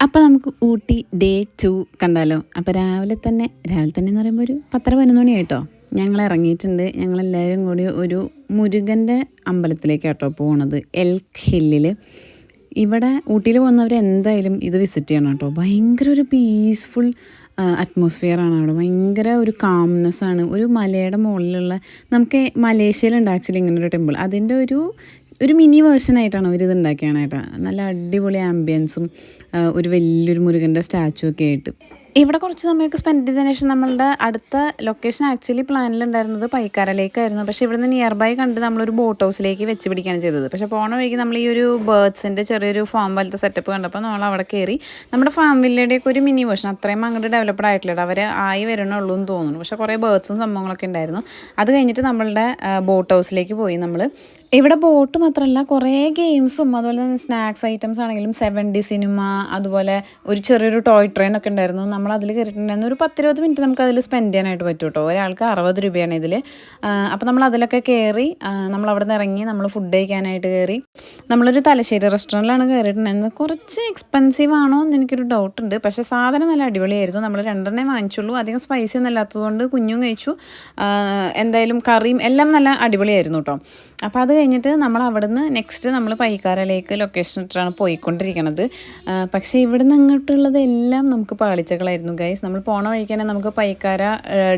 അപ്പോൾ നമുക്ക് ഊട്ടി ഡേ 2 കണ്ടാലോ. അപ്പോൾ രാവിലെ തന്നെ എന്ന് പറയുമ്പോൾ ഒരു 10-11 മണിയായിട്ടോ ഞങ്ങൾ ഇറങ്ങിയിട്ടുണ്ട്. ഞങ്ങളെല്ലാവരും കൂടി ഒരു മുരുകൻ്റെ അമ്പലത്തിലേക്ക് കേട്ടോ പോണത്, എൽക്ക് ഹില്ലിൽ. ഇവിടെ ഊട്ടിയിൽ പോകുന്നവർ എന്തായാലും ഇത് വിസിറ്റ് ചെയ്യണം കേട്ടോ. ഭയങ്കര ഒരു പീസ്ഫുൾ അറ്റ്മോസ്ഫിയറാണ് അവിടെ. ഭയങ്കര ഒരു കാംനെസ്സാണ്. ഒരു മലയുടെ മുകളിലുള്ള, നമുക്ക് മലേഷ്യയിലുണ്ട് ആക്ച്വലി ഇങ്ങനൊരു ടെമ്പിൾ. അതിൻ്റെ ഒരു മിനി വേർഷനായിട്ടാണ് അവരിത് ഉണ്ടാക്കിയാണേട്ടാ. നല്ല അടിപൊളി ആംബിയൻസും ഒരു വലിയൊരു മുരുകൻ്റെ സ്റ്റാച്ചു ഒക്കെ ആയിട്ട്. ഇവിടെ കുറച്ച് സമയമൊക്കെ സ്പെൻഡ് ചെയ്തതിന് ശേഷം നമ്മളുടെ അടുത്ത ലൊക്കേഷൻ ആക്ച്വലി പ്ലാനിലുണ്ടായിരുന്നത് പൈക്കാരലേക്കായിരുന്നു. പക്ഷേ ഇവിടുന്ന് നിയർ ബൈ കണ്ട് നമ്മളൊരു ബോട്ട് ഹൗസിലേക്ക് വെച്ച് പിടിക്കുകയാണ് ചെയ്തത്. പക്ഷേ പോണ വഴിക്ക് നമ്മൾ ഈ ഒരു ബേർഡ്സിൻ്റെ ചെറിയൊരു ഫാം പോലത്തെ സെറ്റപ്പ് കണ്ടപ്പോൾ നമ്മൾ അവിടെ കയറി. നമ്മുടെ ഫാമിലിയുടെയൊക്കെ ഒരു മിനി വേർഷൻ, അത്രയും അങ്ങോട്ട് ഡെവലപ്ഡ് ആയിട്ടില്ല, അവർ ആയി വരണുള്ളൂ എന്ന് തോന്നുന്നു. പക്ഷേ കുറേ ബേർഡ്സും സംഭവങ്ങളൊക്കെ ഉണ്ടായിരുന്നു. അത് കഴിഞ്ഞിട്ട് നമ്മളുടെ ബോട്ട് ഹൗസിലേക്ക് പോയി നമ്മൾ. ഇവിടെ ബോട്ട് മാത്രമല്ല, കുറേ ഗെയിംസും അതുപോലെ തന്നെ സ്നാക്സ് ഐറ്റംസ് ആണെങ്കിലും 7D സിനിമ, അതുപോലെ ഒരു ചെറിയൊരു ടോയ് ട്രെയിൻ ഒക്കെ ഉണ്ടായിരുന്നു. നമ്മൾ അതിൽ കയറിയിട്ടുണ്ടായിരുന്നു. ഒരു 10-20 മിനിറ്റ് നമുക്ക് അതിൽ സ്പെൻഡ് ചെയ്യാനായിട്ട് പറ്റും കേട്ടോ. ഒരാൾക്ക് 60 രൂപയാണ് ഇതിൽ. അപ്പോൾ നമ്മൾ അതിലൊക്കെ കയറി. നമ്മൾ അവിടെ നിന്ന് ഇറങ്ങി നമ്മൾ ഫുഡ് കഴിക്കാനായിട്ട് കയറി. നമ്മളൊരു തലശ്ശേരി റെസ്റ്റോറൻറ്റിലാണ് കയറിയിട്ടുണ്ടായിരുന്നത്. കുറച്ച് എക്സ്പെൻസീവ് ആണോ എന്ന് എനിക്കൊരു ഡൗട്ടുണ്ട്. പക്ഷേ സാധനം നല്ല അടിപൊളിയായിരുന്നു. നമ്മൾ 2 വാങ്ങിച്ചുള്ളൂ. അധികം സ്പൈസി ഒന്നും ഇല്ലാത്തതുകൊണ്ട് കുഞ്ഞും കഴിച്ചു. എന്തായാലും കറിയും എല്ലാം നല്ല അടിപൊളിയായിരുന്നു കേട്ടോ. അപ്പോൾ അത് കഴിഞ്ഞിട്ട് നമ്മൾ അവിടുന്ന് നെക്സ്റ്റ് നമ്മൾ പൈക്കാരലേക്ക് ലൊക്കേഷൻ ഇട്ടാണ് പോയിക്കൊണ്ടിരിക്കുന്നത്. പക്ഷേ ഇവിടുന്ന് അങ്ങോട്ടുള്ളത് എല്ലാം നമുക്ക് പാളിച്ചകളായിരുന്നു ഗൈസ്. നമ്മൾ പോണ വഴിക്ക് തന്നെ നമുക്ക് പൈക്കാര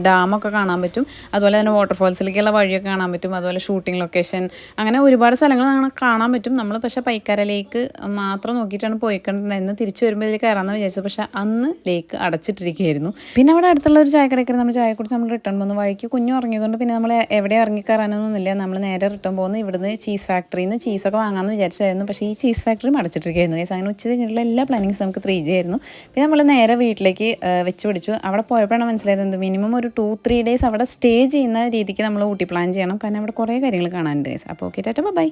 ഡാമൊക്കെ കാണാൻ പറ്റും. അതുപോലെ തന്നെ വാട്ടർഫോൾസിലേക്കുള്ള വഴിയൊക്കെ കാണാൻ പറ്റും. അതുപോലെ ഷൂട്ടിംഗ് ലൊക്കേഷൻ, അങ്ങനെ ഒരുപാട് സ്ഥലങ്ങൾ കാണാൻ പറ്റും. നമ്മൾ പക്ഷേ പൈക്കാര ലേക്ക് മാത്രം നോക്കിയിട്ടാണ് പോയിക്കൊണ്ടിരുന്നത്. തിരിച്ച് വരുമ്പോൾ ഇതിൽ കയറാമെന്ന് വിചാരിച്ചത്. പക്ഷേ അന്ന് ലേക്ക് അടച്ചിട്ടിരിക്കുകയായിരുന്നു. പിന്നെ അവിടെ അടുത്തുള്ള ഒരു ചായക്കടയ്ക്ക് നമ്മൾ ചായ കുടിച്ച് നമ്മൾ റിട്ടേൺ പോകുന്നു. വഴിക്ക് കുഞ്ഞു ഇറങ്ങിയതുകൊണ്ട് പിന്നെ നമ്മൾ എവിടെ ഇറങ്ങിക്കയറാനൊന്നുമില്ല. നമ്മൾ നേരെ റിട്ടേൺ പോകുന്നു. ഇവിടുന്ന് ചീസ് ഫാക്ടറിയിൽ നിന്ന് ചീസൊക്കെ വാങ്ങാമെന്ന് വിചാരിച്ചായിരുന്നു. പക്ഷേ ഈ ചീസ് ഫാക്ടറി അടച്ചിട്ടിരിക്കുകയായിരുന്നു ഗൈസ്. അങ്ങനെ ഉച്ച കഴിഞ്ഞിട്ടുള്ള എല്ലാ പ്ലാനിങ്സ് നമുക്ക് 3G ആയിരുന്നു. പിന്നെ നമ്മൾ നേരെ വീട്ടിലേക്ക് വെച്ച് പിടിച്ചു. അവിടെ പോയപ്പോഴാണ് മനസ്സിലായത് മിനിമം ഒരു 2-3 ഡേയ്സ് അവിടെ സ്റ്റേ ചെയ്യുന്ന രീതിക്ക് നമ്മൾ ഊട്ടി പ്ലാൻ ചെയ്യണം. കാരണം അവിടെ കുറേ കാര്യങ്ങൾ കാണാനുണ്ട് ഗൈസ്. അപ്പോൾ ഓക്കെ, ടാറ്റ ബൈ.